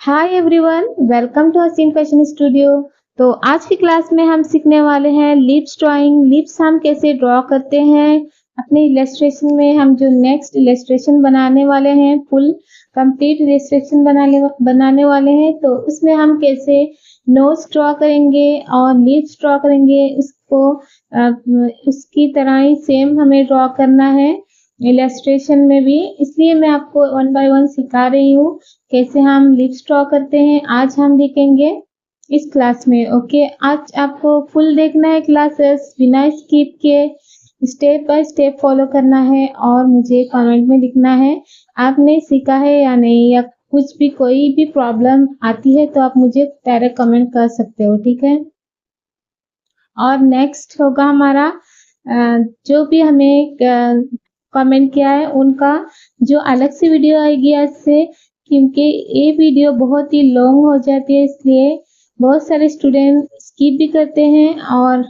Hi everyone, welcome to हसीन fashion studio. तो आज की क्लास में हम सीखने वाले हैं लिप्स ड्राइंग। लिप्स हम कैसे ड्रॉ करते हैं अपने इलस्ट्रेशन में। हम जो नेक्स्ट इलस्ट्रेशन बनाने वाले हैं, फुल कंप्लीट इलस्ट्रेशन बनाने वाले हैं, तो उसमें हम कैसे नोज ड्रॉ करेंगे और लिप्स ड्रॉ करेंगे, उसकी तरह ही सेम हमें ड्रॉ करना है इलस्ट्रेशन में भी। इसलिए मैं आपको वन बाय वन सिखा रही हूँ कैसे हम लिप्स ड्रॉ करते हैं। आज हम देखेंगे इस क्लास में। ओके, आज आपको फुल देखना है क्लासेस, बिना स्किप के स्टेप बाय स्टेप फॉलो करना है और मुझे कमेंट में लिखना है आपने सीखा है या नहीं, या कुछ भी कोई भी प्रॉब्लम आती है तो आप मुझे डायरेक्ट कमेंट कर सकते हो, ठीक है। और नेक्स्ट होगा हमारा जो भी हमें कमेंट किया है उनका जो अलग से वीडियो आएगी आज से, क्योंकि ये वीडियो बहुत ही लॉन्ग हो जाती है, इसलिए बहुत सारे स्टूडेंट स्किप भी करते हैं। और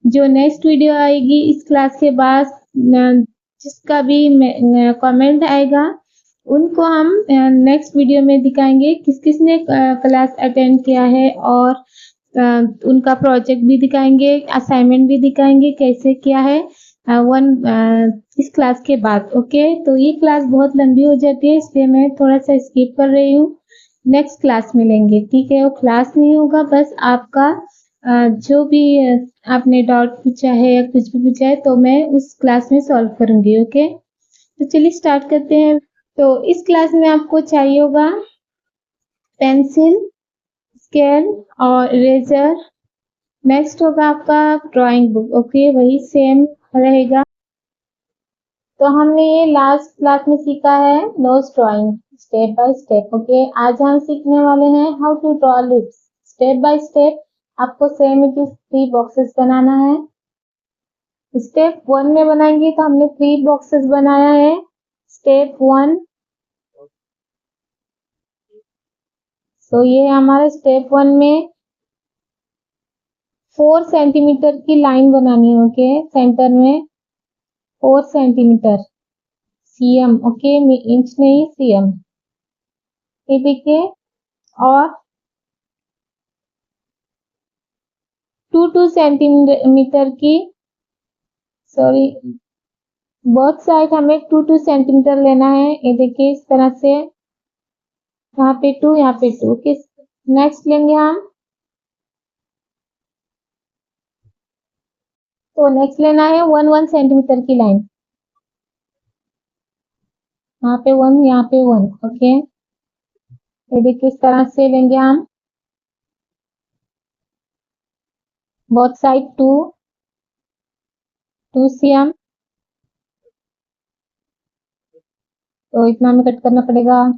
जो नेक्स्ट वीडियो आएगी इस क्लास के बाद, जिसका भी कमेंट आएगा उनको हम नेक्स्ट वीडियो में दिखाएंगे किस किस ने क्लास अटेंड किया है, और उनका प्रोजेक्ट भी दिखाएंगे, असाइनमेंट भी दिखाएंगे कैसे किया है इस क्लास के बाद। ओके, तो ये क्लास बहुत लंबी हो जाती है, इसलिए मैं थोड़ा सा स्किप कर रही हूँ। नेक्स्ट क्लास में लेंगे, ठीक है। वो क्लास नहीं होगा, बस आपका जो भी आपने डाउट पूछा है या कुछ भी पूछा है तो मैं उस क्लास में सॉल्व करूंगी। ओके, तो चलिए स्टार्ट करते हैं। तो इस क्लास में आपको चाहिए होगा पेंसिल, स्केल और इरेजर। नेक्स्ट होगा आपका ड्राइंग बुक। ओके, वही सेम रहेगा। तो हमने ये लास्ट क्लास में सीखा है nose drawing step by step. Okay, आज हम सीखने वाले हैं how to draw lips step by step. आपको सेम इट इज 3 बॉक्सेस बनाना है। स्टेप 1 में बनाएंगे तो हमने 3 बॉक्सेस बनाया है। स्टेप 1, तो ये हमारे स्टेप 1 में 4 सेंटीमीटर की लाइन बनानी है। ओके, सेंटर में 4 सेंटीमीटर सीएम। ओके, इंच नहीं, सीएम। ये देखिए, और 2 सेंटीमीटर की, सॉरी, बोथ साइड हमें 2 सेंटीमीटर लेना है। ये देखिए इस तरह से, यहाँ पे 2, यहाँ पे 2। ओके, नेक्स्ट लेंगे हम, तो नेक्स्ट लेना है 1 सेंटीमीटर की लाइन। यहाँ पे 1, यहाँ पे 1। ओके, ये देखिए इस तरह से लेंगे हम, बोथ साइड 2 सीएम। तो इतना में कट करना पड़ेगा,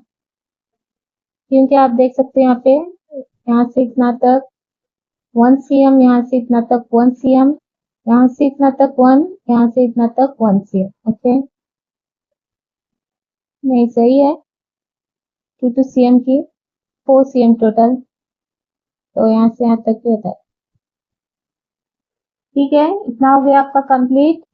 क्योंकि आप देख सकते हैं यहाँ से इतना तक 1 सीएम, यहाँ से इतना तक 1 सीएम, यहाँ से इतना तक 1, यहाँ से इतना तक 1 सीएम। ओके, नहीं सही है, 2 सीएम की 4 सीएम टोटल, तो यहाँ से यहाँ तक ही होता है। ठीक है, इतना हो गया आपका कंप्लीट।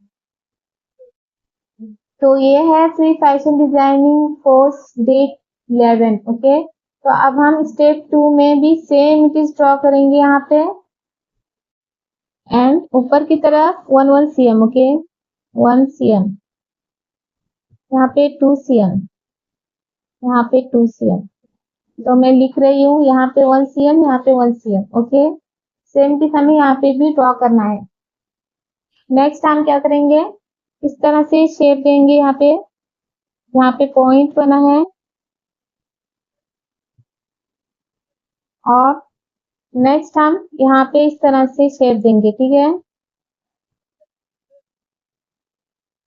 तो ये है free fashion designing course day 11। Okay, तो अब हम स्टेप 2 में भी सेम चीज ड्रॉ करेंगे यहाँ पे, एंड ऊपर की तरफ 1 सीएम। ओके, 1 सीएम, यहाँ पे 2 सीएम, यहाँ पे 2 सीएम। तो मैं लिख रही हूँ यहाँ पे 1 सीएम, यहाँ पे 1 सीएम। ओके, सेम चीज हमें यहाँ पे भी ड्रॉ करना है। नेक्स्ट हम क्या करेंगे, इस तरह से शेप देंगे। यहाँ पे पॉइंट बना है, और नेक्स्ट हम यहाँ पे इस तरह से शेप देंगे। ठीक है,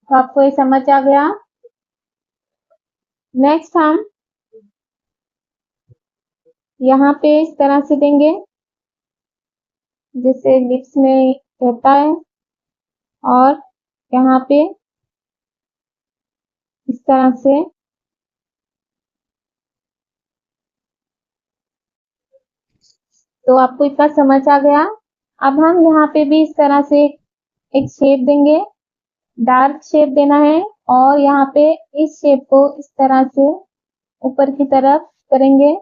तो आपको ये समझ आ गया। नेक्स्ट हम यहाँ पे इस तरह से देंगे जैसे लिप्स में होता है, और यहाँ पे इस तरह से। तो आपको इतना समझ आ गया। अब हम यहाँ पे भी इस तरह से एक शेप देंगे, डार्क शेप देना है, और यहाँ पे इस शेप को इस तरह से ऊपर की तरफ करेंगे।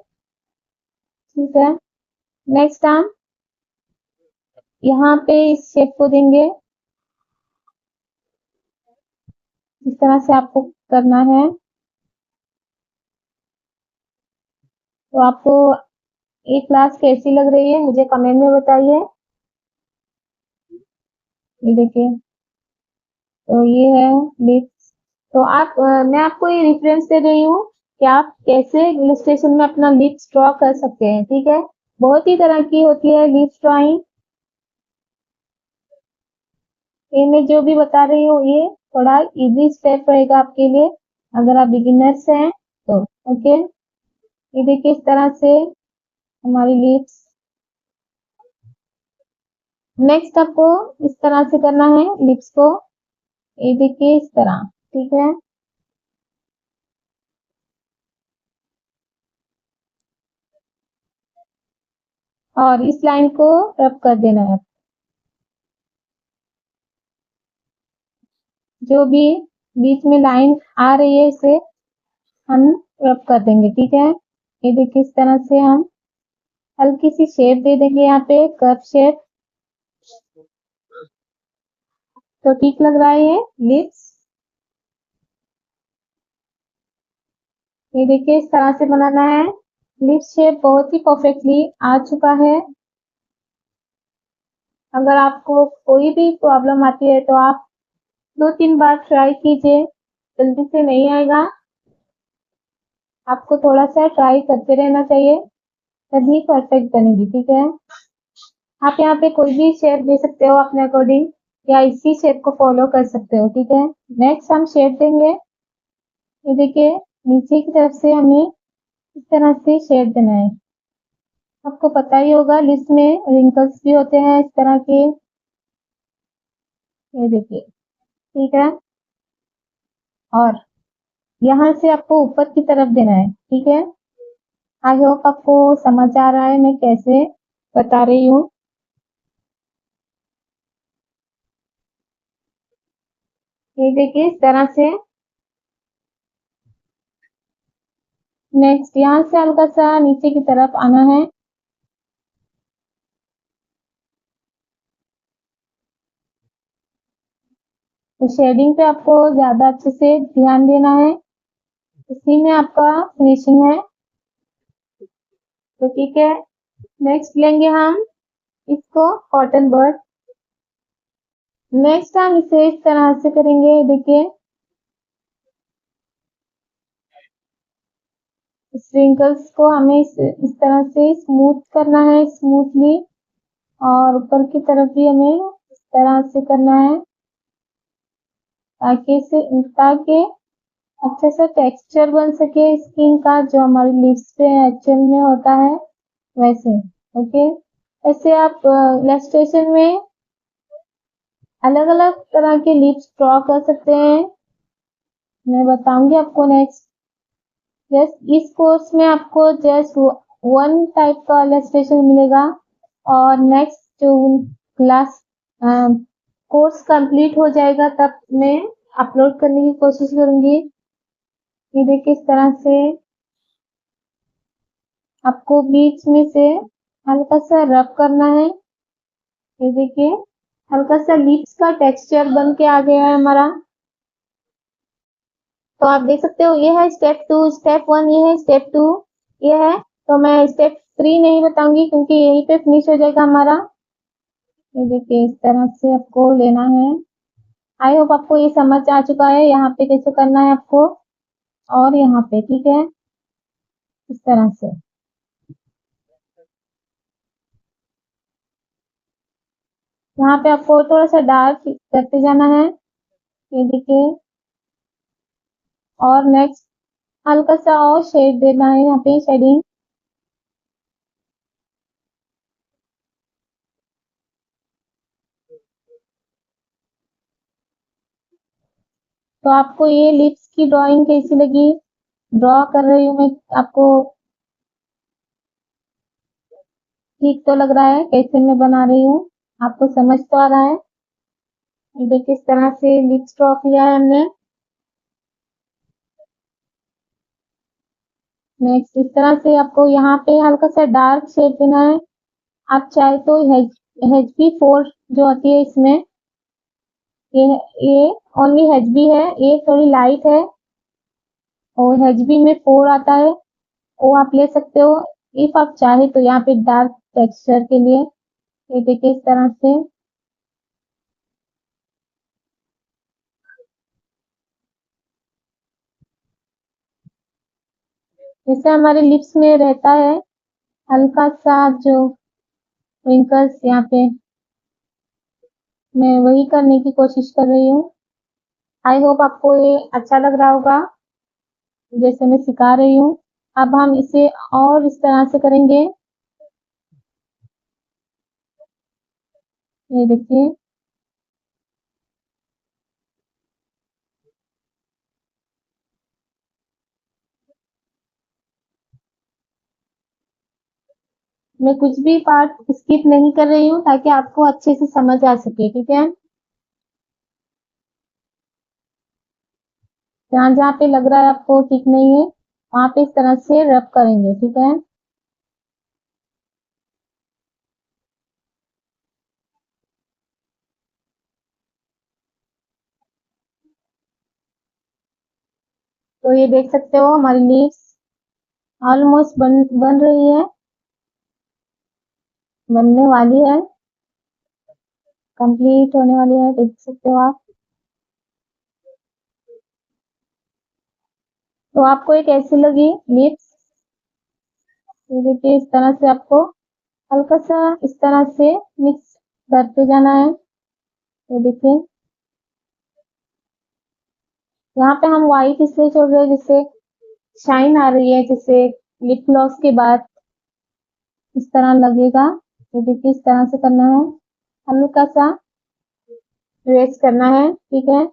ठीक है। नेक्स्ट हम यहाँ पे इस शेप को देंगे, इस तरह से आपको करना है। तो आपको ये क्लास कैसी लग रही है मुझे कमेंट में बताइए। ये देखिए, तो ये है लिप्स। तो आप मैं आपको ये रेफरेंस दे रही हूँ कि आप कैसे इलस्ट्रेशन में अपना लिप्स ड्रॉ कर सकते हैं। ठीक है, बहुत ही तरह की होती है लिप्स ड्राइंग। ये मैं जो भी बता रही हूँ ये थोड़ा इजी स्टेप रहेगा आपके लिए अगर आप बिगिनर्स हैं तो। ओके, ये देखिए इस तरह से हमारी लिप्स। नेक्स्ट आपको इस तरह से करना है लिप्स को, ये देखिए इस तरह। ठीक है, और इस लाइन को रब कर देना है। जो भी बीच में लाइन आ रही है इसे हम रब कर देंगे। ठीक है, ये देखिए इस तरह से हम हल्की सी शेप दे देंगे यहाँ पे, कर्व शेप। तो ठीक लग रहा है ये लिप्स। ये देखिए इस तरह से बनाना है। लिप्स शेप बहुत ही परफेक्टली आ चुका है। अगर आपको कोई भी प्रॉब्लम आती है तो आप 2-3 बार ट्राई कीजिए, जल्दी से नहीं आएगा। आपको थोड़ा सा ट्राई करते रहना चाहिए, तभी परफेक्ट बनेगी। ठीक है, आप यहाँ पे कोई भी शेप दे सकते हो अपने अकॉर्डिंग, या इसी शेप को फॉलो कर सकते हो। ठीक है, नेक्स्ट हम शेप देंगे। ये देखिए नीचे की तरफ से हमें इस तरह से शेप देना है। आपको पता ही होगा लिप्स में रिंकल्स भी होते हैं इस तरह के। ये देखिए, ठीक है, और यहाँ से आपको ऊपर की तरफ देना है। ठीक है, आई होप आपको समझ आ रहा है मैं कैसे बता रही हूँ। ये देखिए इस तरह से। नेक्स्ट यहाँ से हल्का सा नीचे की तरफ आना है। तो शेडिंग पे आपको ज्यादा अच्छे से ध्यान देना है, इसी में आपका फिनिशिंग है। तो ठीक है, नेक्स्ट लेंगे हम इसको कॉटन बर्ड। नेक्स्ट हम इसे इस तरह से करेंगे। देखिए स्प्रिंकल्स को हमें इस तरह से स्मूथ करना है, स्मूथली, और ऊपर की तरफ भी हमें इस तरह से करना है ताकि अच्छा सा टेक्सचर बन सके स्किन का, जो हमारी लिप्स पे एक्चुअल में होता है वैसे। ओके, ऐसे आप इलस्ट्रेशन में अलग अलग तरह के लिप्स ड्रॉ कर सकते हैं, मैं बताऊंगी आपको नेक्स्ट। जस्ट इस कोर्स में आपको जस्ट वन टाइप का इलस्ट्रेशन मिलेगा, और नेक्स्ट जो क्लास कोर्स कंप्लीट हो जाएगा तब मैं अपलोड करने की कोशिश करूंगी। ये देखिए इस तरह से आपको बीच में से हल्का सा रब करना है। ये देखिए हल्का सा लिप्स का टेक्सचर बन के आ गया है हमारा। तो आप देख सकते हो ये है स्टेप 2, स्टेप 1 ये है, स्टेप 2 ये है। तो मैं स्टेप 3 नहीं बताऊंगी क्योंकि यहीं पे फिनिश हो जाएगा हमारा। ये देखिए इस तरह से आपको लेना है। आई होप आपको ये समझ आ चुका है यहाँ पे कैसे करना है आपको, और यहाँ पे। ठीक है, इस तरह से यहाँ पे आपको थोड़ा सा डार्क करते जाना है। ये देखिए, और नेक्स्ट हल्का सा और शेड देना है यहाँ पे, शेडिंग। तो आपको ये लिप्स की ड्राइंग कैसी लगी, ड्रॉ कर रही हूँ मैं, आपको ठीक तो लग रहा है कैसे मैं बना रही हूँ, आपको समझ तो आ रहा है। ये देखिए इस तरह से लिप्स ड्रॉ किया है हमने। नेक्स्ट इस तरह से आपको यहाँ पे हल्का सा डार्क शेड देना है। आप चाहे तो HB4 जो होती है इसमें, ये ये ओनली HB है, ये थोड़ी लाइट है और HB में 4 आता है, वो आप ले सकते हो इफ आप चाहे तो। यहाँ पे डार्क टेक्सचर के लिए ये देखिए इस तरह से। जैसे हमारे लिप्स में रहता है हल्का सा जो रिंकल्स, यहाँ पे मैं वही करने की कोशिश कर रही हूँ। आई होप आपको ये अच्छा लग रहा होगा जैसे मैं सिखा रही हूँ। अब हम इसे और इस तरह से करेंगे, ये देखिए। मैं कुछ भी पार्ट स्किप नहीं कर रही हूँ ताकि आपको अच्छे से समझ आ सके, ठीक है। जहाँ जहाँ पे लग रहा है आपको ठीक नहीं है वहां पे इस तरह से रब करेंगे, ठीक है। तो ये देख सकते हो हमारी लीव्स ऑलमोस्ट बन रही है, बनने वाली है, कंप्लीट होने वाली है, देख सकते हो आप। तो आपको ये कैसी लगी लिप्स? ये देखिए इस तरह से आपको हल्का सा इस तरह से मिक्स करते जाना है। ये देखिए यहाँ पे हम व्हाइट इसलिए छोड़ रहे हैं जिससे शाइन आ रही है, जिससे लिप ग्लॉस के बाद इस तरह लगेगा। ये देखिए इस तरह से करना है, हल्का सा रेस्ट करना है, ठीक है।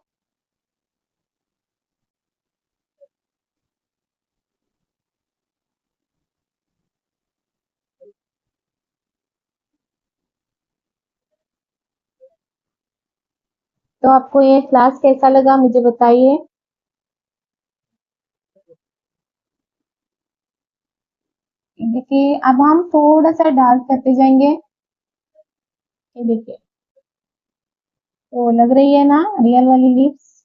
तो आपको ये क्लास कैसा लगा मुझे बताइए। देखिए अब हम थोड़ा सा डार्क करते जाएंगे। ये देखिए तो लग रही है ना रियल वाली लिप्स।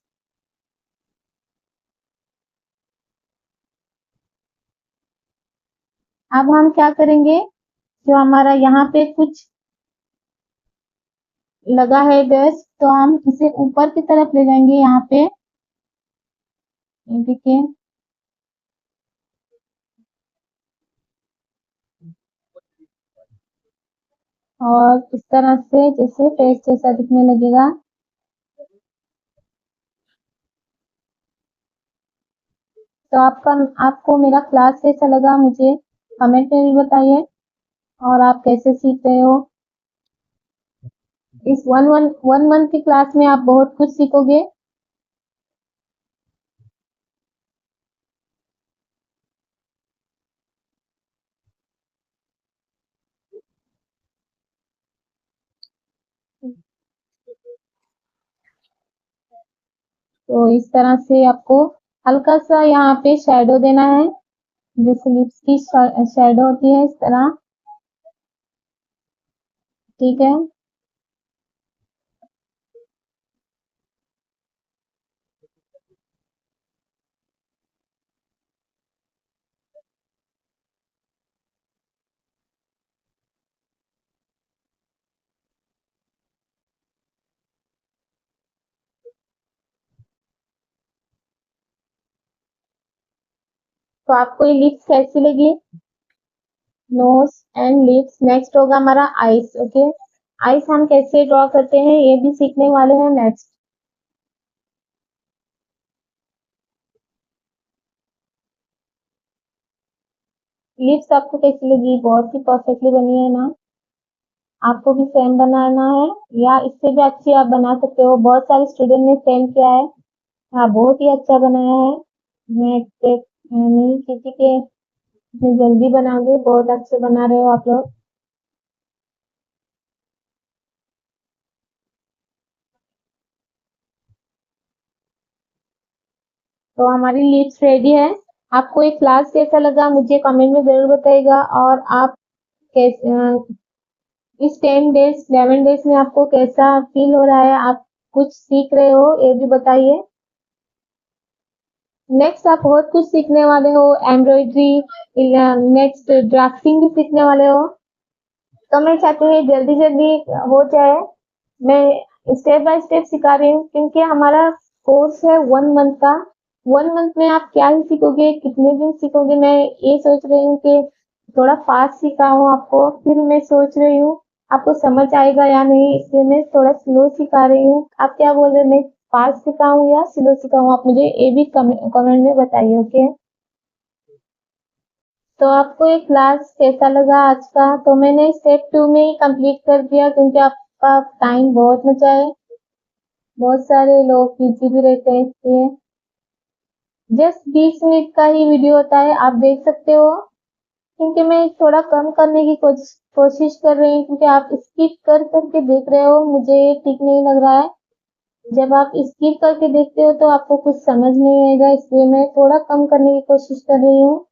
अब हम क्या करेंगे, जो हमारा यहाँ पे कुछ लगा है डस्ट, तो हम इसे ऊपर की तरफ ले जाएंगे यहाँ पे। ये देखिए और इस तरह से जैसे फेस जैसा दिखने लगेगा। तो आपको मेरा क्लास कैसा लगा मुझे कमेंट में भी बताइए, और आप कैसे सीख रहे हो। इस वन मंथ की क्लास में आप बहुत कुछ सीखोगे। तो इस तरह से आपको हल्का सा यहाँ पे शैडो देना है, जैसे लिप्स की शैडो होती है इस तरह, ठीक है। तो आपको ये लिप्स कैसी लगी, नोज एंड लिप्स। नेक्स्ट होगा हमारा आईज, ओके। आईज हम कैसे ड्रॉ करते हैं ये भी सीखने वाले हैं नेक्स्ट। लिप्स आपको कैसी लगी, बहुत ही परफेक्टली बनी है ना। आपको भी सेम बनाना है या इससे भी अच्छी आप बना सकते हो, बहुत सारे स्टूडेंट ने सेम किया है। हाँ बहुत ही अच्छा बनाया है। मैं एक्सपेक्ट नहीं की थी कि इतनी जल्दी बनाओगे, बहुत अच्छे बना रहे हो आप लोग। तो हमारी लिप्स रेडी है। आपको ये क्लास कैसा लगा मुझे कमेंट में ज़रूर बताइएगा और आप इस 10 डेज़ 11 डेज़ में आपको कैसा फ़ील हो रहा है? आप कुछ सीख रहे हो ये भी बताइए। नेक्स्ट आप बहुत कुछ सीखने वाले हो, एम्ब्रॉयडरी, नेक्स्ट ड्राफ्टिंग भी सीखने वाले हो। तो मैं चाहती हूँ जल्दी-जल्दी हो जाए। मैं स्टेप बाय स्टेप सिखा रही हूँ क्योंकि हमारा कोर्स है 1 मंथ का। 1 मंथ में आप क्या ही सीखोगे, कितने दिन सीखोगे, मैं ये सोच रही हूँ कि थोड़ा फास्ट सिखाऊँ आपको। फिर मैं सोच रही हूँ आपको समझ आएगा या नहीं, इसलिए मैं थोड़ा स्लो सिखा रही हूँ। आप क्या बोल रहे हैं, मैं फास्ट सिखाऊँ या स्लो सिखाऊँ? आप मुझे ये भी कमेंट में बताइए, ओके? तो आपको ये क्लास कैसा लगा आज का? तो मैंने स्टेप 2 में ही कंप्लीट कर दिया क्योंकि आपका टाइम बहुत बचा है। बहुत सारे लोग बिजी भी रहते हैं इसलिए। जस्ट 20 मिनट का ही वीडियो होता है, आप देख सकते हो। क्योंकि मैं थोड़ा कम करने की कोशिश कर रही हूँ क्योंकि आप स्किप कर करके देख रहे हो, मुझे ये ठीक नहीं लग रहा है। जब आप स्किप करके देखते हो तो आपको कुछ समझ नहीं आएगा, इसलिए मैं थोड़ा कम करने की कोशिश कर रही हूँ।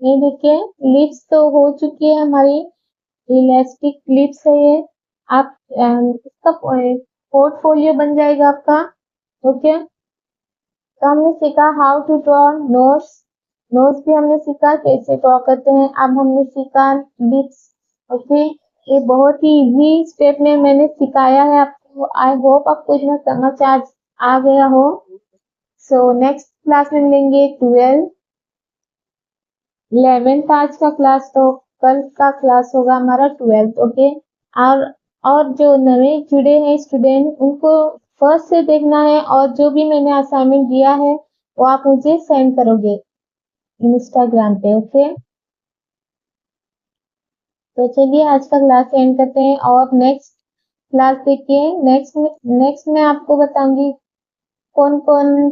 ये देखिए लिप्स तो हो चुकी है हमारी, इलास्टिक लिप्स है ये। आप इसका पोर्टफोलियो बन जाएगा आपका, ओके। तो हमने सीखा how to draw nose, nose भी हमने सीखा कैसे ड्रॉ करते हैं। अब हमने सीखा लिप्स, ओके। ये बहुत ही इजी स्टेप में मैंने सिखाया है आपको। आई होप आपको इतना समझ आ गया हो। सो नेक्स्ट क्लास में मिलेंगे 12 11th आज का क्लास, तो कल का क्लास होगा हमारा 12th, ओके। और और जो नए जुड़े हैं स्टूडेंट उनको फर्स्ट से देखना है और जो भी मैंने असाइनमेंट दिया है वो आप मुझे सेंड करोगे इंस्टाग्राम पे, ओके। तो चलिए आज का क्लास एंड करते हैं और नेक्स्ट क्लास देखिए। नेक्स्ट मैं आपको बताऊंगी कौन कौन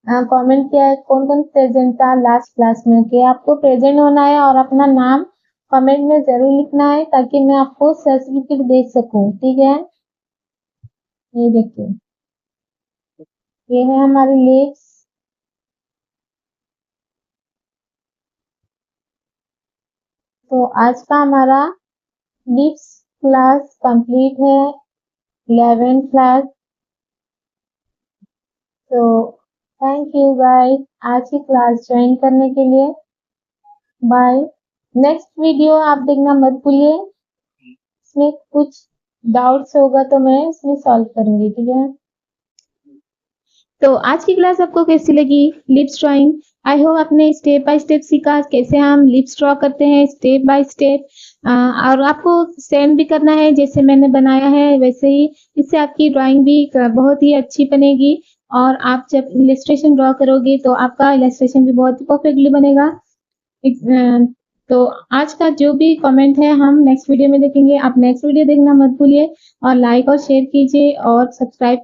कमेंट किया है, कौन कौन प्रेजेंट था लास्ट क्लास में, ओके। आपको प्रेजेंट होना है और अपना नाम कमेंट में जरूर लिखना है ताकि मैं आपको सर्टिफिकेट दे सकूं, ठीक है। ये देखिए ये है हमारी लिप्स। तो आज का हमारा लिप्स क्लास कंप्लीट है, 11th क्लास। तो थैंक यू गाइस आज की क्लास ज्वाइन करने के लिए। बाय। नेक्स्ट वीडियो आप देखना मत भूलिए, इसमें कुछ डाउट्स होगा तो मैं इसमें सॉल्व करूंगी, ठीक है। तो आज की क्लास आपको कैसी लगी लिप्स ड्राइंग? आई होप आपने स्टेप बाय स्टेप सीखा कैसे हम लिप्स ड्रॉ करते हैं स्टेप बाय स्टेप। और आपको सेम भी करना है जैसे मैंने बनाया है वैसे ही, इससे आपकी ड्राइंग भी बहुत ही अच्छी बनेगी। और आप जब इलस्ट्रेशन ड्रॉ करोगे तो आपका इलस्ट्रेशन भी बहुत ही परफेक्टली बनेगा। तो आज का जो भी कमेंट है हम नेक्स्ट वीडियो में देखेंगे। आप नेक्स्ट वीडियो देखना मत भूलिए और लाइक और शेयर कीजिए और सब्सक्राइब